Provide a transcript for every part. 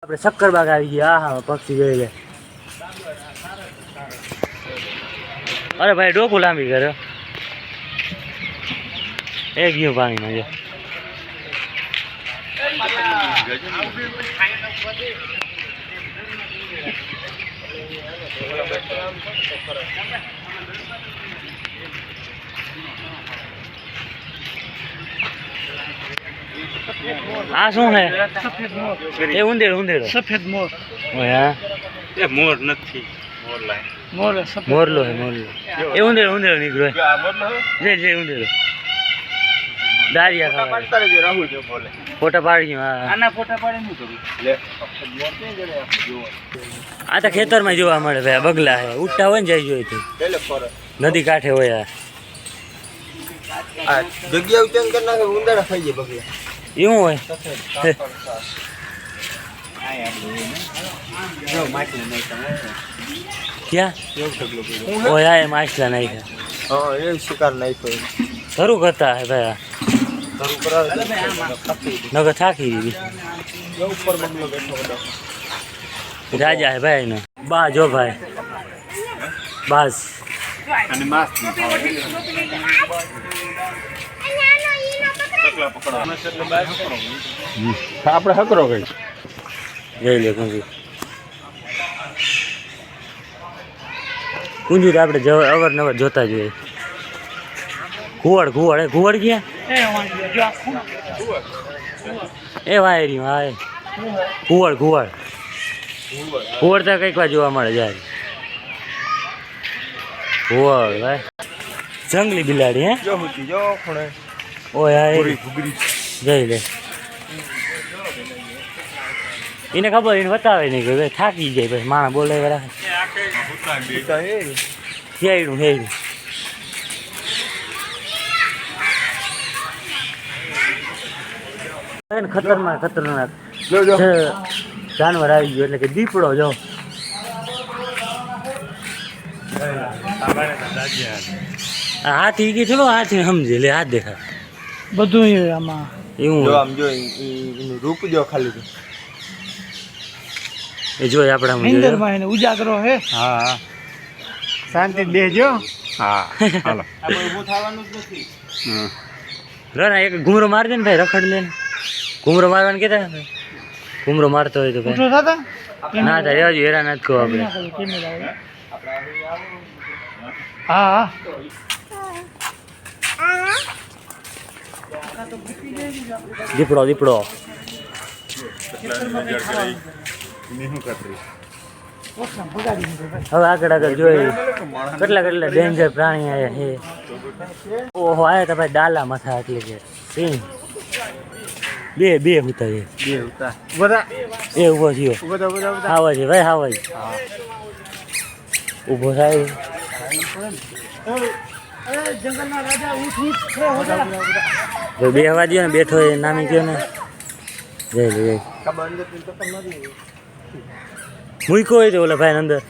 આપણે શક્કરબાગ આવી ગયા. હા પક્ષી જોઈ લે. અરે ભાઈ ડોકું લાંબી કર્યો એ ગયું પાણીમાં જો. આ શું હે? એ ઉંદેડો ઉંદેડો સફેદ મોર. હા એ મોર નથી, મોર સફેદ મોરલો હે મોરલો. એ ઉંદેડો ઉંદેડો નીકળ્યો જે જે ઉંદેડો દારિયા ખાવા રાહુલ જો બોલે ફોટા પાડી. હા આના ફોટા પાડી નહીં કરું લે મોર કે જરે આપણે જોવા. આ તો ખેતરમાં જોવા મળે ભાઈ. બગલા હે ઉઠતા હોય ને જાય જોઈ તો પેલે ફોરસ નદી કાંઠે હોય. આ જગ્યા ઉચેન્જ કરી નાખે ઉંદાડા થઈ જાય બગલા એવું હોય. ક્યાં ઓય આ માછલા નાખ્યા. હા એ શિકાર નાખ્યો શરૂ કરતા હે ભાઈ. શરૂ કરાવે નગર થાકી દીધી. ઉપર બગલો બેઠો બધો રાજા હે ભાઈ એનો. બા જો ભાઈ બસ અને માસ આપણે હકરો કઈ જઈ લે કુંજુ. કુંજુ તો આપણે અવારનવાર જોતા જોઈએ. ઘુવડ ઘુવડ એ ઘુવડ ક્યાં એ વાયરી હા ઘુવડ ઘુવડ ઘુવડ તો કંઈક વાર જોવા મળે જાય. ઘુવડ ભાઈ જંગલી બિલાડી હે જો હુતી જો ખૂણે ઓય હા પૂરી ઘુગરી જઈ લે. એને ખબર એને બતાવે નહીં કે ભાઈ થાકી જાય પછી માણસ બોલે બરાબર. હેડું હેડું ખતરનાક ખતરનાક જો જો જાનવર આવી ગયું એટલે કે દીપડો જો. હાથી કે ચલો હાથી સમજે લે હાથ દેખા બધું આમાં એવું જો આમ જો એનું રૂપ જો ખાલી એ જોઈ આપણે નીંદરમાં એને ઉજાગરો હે. હા હા શાંતિ દેજો. હા હાલો આપણે ઊભું થવાનું જ નથી. ના એક ઘૂમરો માર દે ને ભાઈ. રખડ લે ને ઘૂમરો મારવાનું કેતા ઘૂમરો મારતો હોય તો ઉઠો ભાઈ થતા ના થાય હજુ હેરાન નથી કહો આપણે. હા હા દીપડો દીપડો હવે આગળ આગળ જોઈ કેટલા કેટલા ડેન્જર પ્રાણી આયા છે. ઓહો આયા તા ભાઈ ડાલા મથા એટલે કે સિંહ બે બે ઉતા છે બે ઉતા બધા એ ઊભો થયો. હાવા છે ભાઈ હાવા છે. ઊભો થાય જંગલના રાજા ઉઠ બે હવા દો ને બેઠો એ નામી ગયો ને જઈ લે જઈ મૂક્યો હોય તો ઓલા ભાઈ અંદર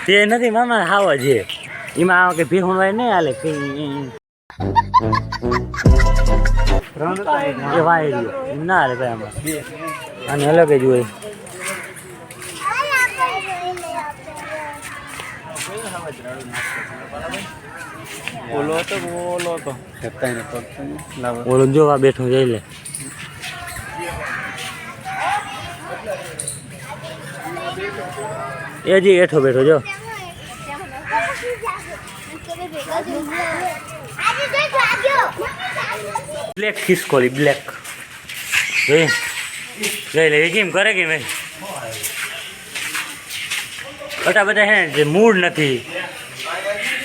તે નથી મામા હાવા છે એમાં આવા કે ભેહું વાય નહીં હાલે એ વાય ગયો ના હાલે ભાઈ આમાં અને અલગ જ હોય. ઓલો હતો ઓલો જોવા બેઠો જઈ લે. એ હજી હેઠો બેઠો જો. બ્લેક ખિસકોલી બ્લેક જઈ લે કેમ કરે કે ભાઈ. બધા બધા હે જે મૂળ નથી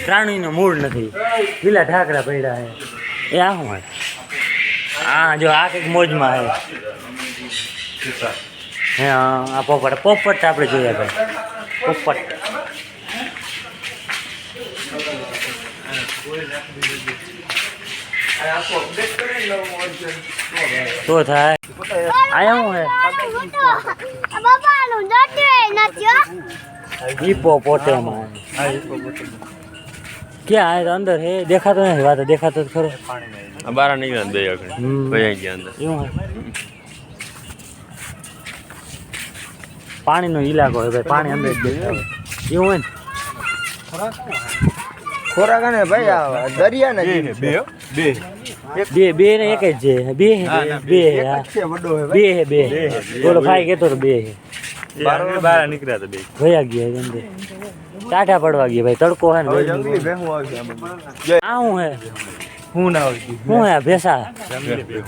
પ્રાણીનો મૂળ નથી લીલા ઢાકરા પડ્યા હે એ આ શું હોય. હા જો આ કંઈક મોજમાં હે. હે આ પોપટ પોપટ આપણે જોયા ભાઈ પોપટ. તો થાય આયા હું હે હિપોપોટેમસ. ક્યાં આ તો અંદર હે દેખાતો નથી વાત દેખાતો જ ખરો બાર નીકળ્યા બે આગળ હમ. ભાઈ ગયા અંદર એવું હે પાણીનો ઇલાકો હોય ભાઈ પાણી અંદર જ દેખાય એવું હોય ને ખોરાક ને ભાઈ આ દરિયા ને બે બે ને એક જ છે બે હે બે હે હા છે વડો હે બે હે બે બોલો ભાઈ કેતો તો બે હે બાર નીકળ્યા હતા બે ભયા ગયા અંદર ટાટા પડવા ગયા ભાઈ તડકો હે ને જંગલી ભેહું આવશે આ શું હે હું ના હોય શું હે આ ભેસા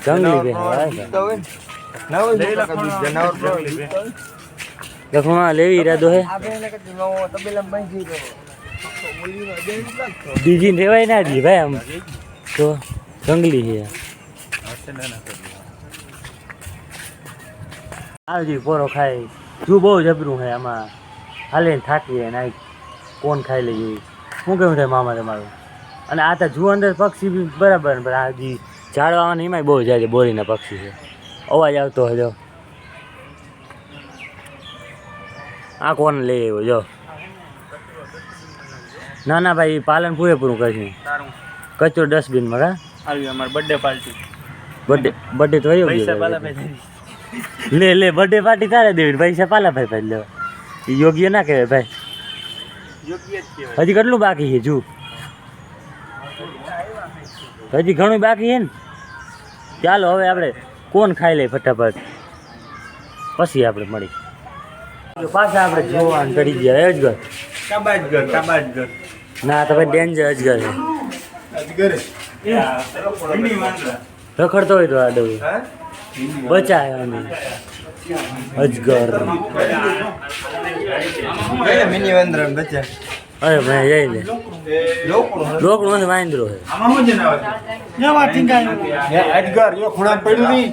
જંગલી ભેસા તો હોય ને. ના હોય તો કાકા જનાવર તો હોય. લખવા લેવી ઈરાદો હે આ બેને કદી નો તબેલા બાંધી દો બીજી રેવાય ના દી ભાઈ આમ તો જંગલી છે આવજી પોરો ખાય જુ બહુ જબરું છે આમાં હાલે થાકી ને કોણ ખાઈ લે જેવી શું કેવું થાય મામા તમારું અને આ તો જુ અંદર પક્ષી બી બરાબર ને પણ આ જે ઝાડવામાં એમાંય બહુ જાય છે બોરીના પક્ષી છે અવાજ આવતો હોય જો આ કોણ લઈ આવ્યો જો ના ના ભાઈ પાલન પૂરેપૂરું કરશું કચરો ડસ્ટબિનમાં કા આવી અમારી બર્થડે પાર્ટી બર્થડે તો આવ્યો લે બર્થડે પાર્ટી તારે દેવી પૈસા પાલાભાઈ ભાઈ લેવા એ યોગ્ય ના કહેવાય ભાઈ હજી કેટલું બાકી છે જુ હજી ઘણું બાકી છે ને ચાલો હવે આપણે કોણ ખાઈ લે ફટાફટ પછી આપણે મળી પાછા આપણે જોવાનું કરી ગયા અજગર ટબાજગર ના તો ભાઈ ડેન્જર અજગર છે રખડતો હોય તો આ ડવું બચાય અમે અજગર મિની વંદરન બચ્ચા અરે ભાઈ જઈ લે લોકડું લોકડું નથી વાંદરો છે નવા ટીંગાય અજગર યો ખૂણા પડ્યું નહીં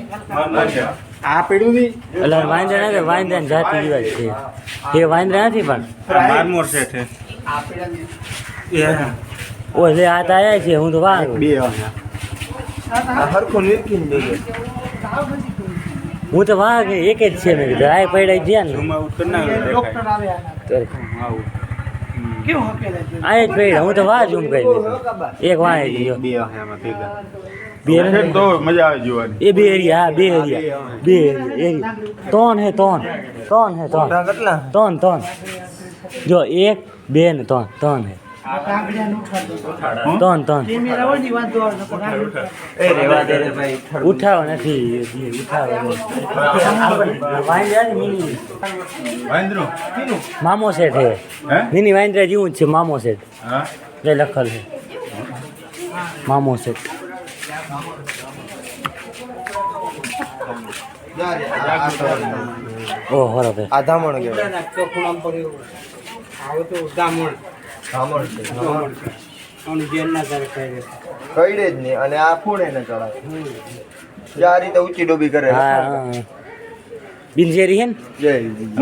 આ પડ્યું નહીં એટલે વાંદરા નથી વાંદરાની જાતિ જેવા જ છે એ વાંદરા નથી પણ મારમોર સેટ હે ઓય લે આ તો આયા છે હું તો વાહ બે આ હરખું નીકળીને દેજો હું તો વાહ એક જ છે મેં કીધું આ પડ્યા ગયા ને ડોક્ટર આવ્યા તો કેવું હકેલે છે આ જ પડ્યા હું તો વાહ ઝૂમ કરી એક વાહ ગયો બે આમાં ભેગા બે નથી. તો મજા આવે જોવાની એ બે એરિયા હા બે એરિયા ત્રણ હે ત્રણ હે ત્રણ કેટલા ત્રણ જો એક બે ને ત્રણ હે આ કાંકડિયા ઉઠાડો ત્રણ તે મેરા ઓજી વાંધો આવે તો કાંકડિયા એ રેવા દે રે ભાઈ ઉઠાવ નથી ઉઠાવ વાંદરો મામો સેટ હે હે મિની વાંદરા જેવું જ છે મામો સેટ હા એ લખેલ છે મામો સેટ ઓ હરો ભાઈ આ ધામણ કહેવાય કઈડે જ નહીં અને આ ફૂડે ને ચડાવે આ રીતે ઊંચી ડોબી કરે હા બિનઝેરી હે ને જય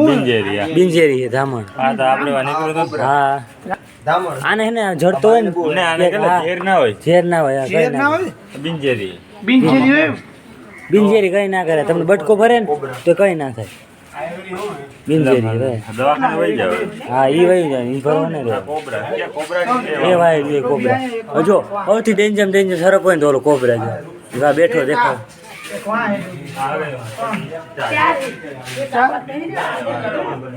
બિંજેરિયા બિનઝેરી હે ધામણ આ તો આપણે નીકળ્યો તો હા ધામણ આને હે ને જડતો હોય ને આને કેટલા ઝેર ના હોય ઝેર ના હોય હા, કઈ ના હોય. બિંજેરી બિનચેરી હોય બિનઝેરી કઈ ના કરે તમને બટકો ભરે ને તો કઈ ના થાય બિનઝેરી ભાઈ દવાખાને વહી જાવ હા ઈ વહી જાય ઈ ભરવા નહીં રહે કોબરા એ ભાઈ એ કોબરા જો સૌથી ડેન્જર સરપ હોય ને તો ઓલો કોબરા જો વા બેઠો દેખાવ એક વાં હે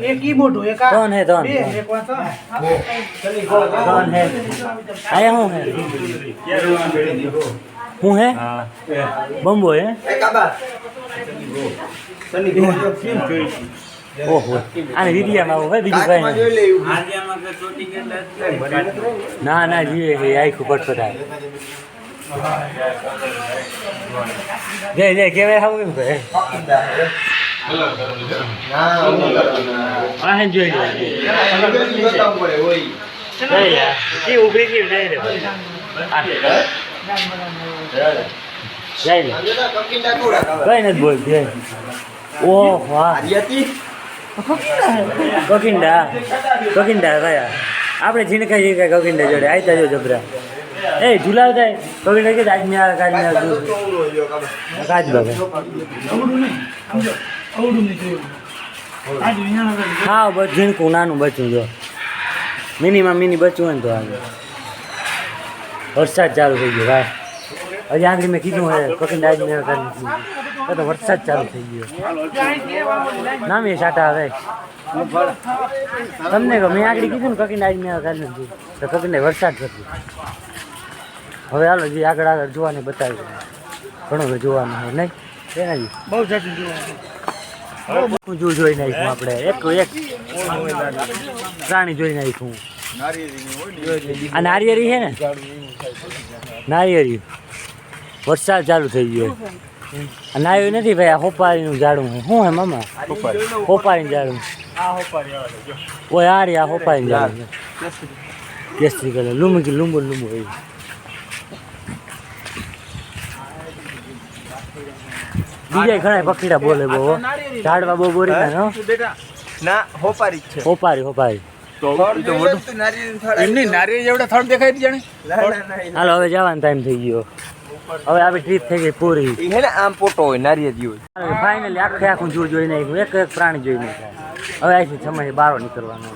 એક ઈ મોટું એક આ ત્રણ હે ત્રણ બે એક વાં ત્રણ ત્રણ હે આયા હું હે બંબો હે એ કાબા ઓહો આને વિડિયામાં આવો ભાઈ બીજું કાચમાં કઈ જોઈ નહીં. લે ના ના જીવે છે આખું પટપટાય જય કેવાય આવું એમ કહે આ હે જોઈ લે જય યાર કે ઉભરી ગઈ જય રે જય લે કઈ નથી બોલતી ઓહ વાહ કકિંડા કયા આપણે ઝીણકા કકિંડા જોડે આયતા જો જબરા એ ઝુલાવ થાય કકિંડા કે આજ મેં કાજ બાબા અવડું નહીં જોયું આજ વિના હા બસ ઝીણકું નાનું બચ્ચું જો મિની બચ્ચું હોય ને તો આવે વરસાદ ચાલુ થઈ ગયો ભાઈ. હજી આગળ મેં કીધું હે કકીને આજ મેં તો વરસાદ ચાલુ થઈ ગયો. ના મેં સાટા આવે તમને કહો મેં આગળ કીધું ને કકીને આજ મેં કાઢી નથી તો કકીને વરસાદ થતો. હવે હાલો જે આગળ આગળ જોવાને બતાવ્યું ઘણું બધું જોવાનું હોય નહીં એનાથી બહુ જાજુ જોવાનું. જોઈ નાખ્યું આપણે એક પ્રાણી જોઈ નાખ્યું. આ નારિયેરી છે ને નારિયેરી વરસાદ ચાલુ થઈ ગયો. આ નાયું નથી ભાઈ આ હોપારીનું ઝાડું છે. શું હે મામા હોપારીનું ઝાડું ઓય આ રે આ હોપારીનું ઝાડું કેસરી કલર લીંબુ લીંબુ લીંબુ એ બીજા ઘણા પક્ષીડા બોલે બહુ ઝાડવા બહુ બોરી ના હોપારી જ છે હોપારી હોપારી. એમની નારિયેળ જેવડા થડ દેખાય છે જાણે. હાલો હવે જવાનો ટાઈમ થઈ ગયો. હવે આપણી ટ્રીપ થઈ ગઈ પૂરી. ઈ હે ને આમ પોટો હોય નારિયેળ હોય. ફાઇનલી આખે આખું જૂ જોઈ નાખ્યું એક એક પ્રાણી જોઈ નાખ્યા. હવે અહીંથી સમય બહાર નીકળવાનો.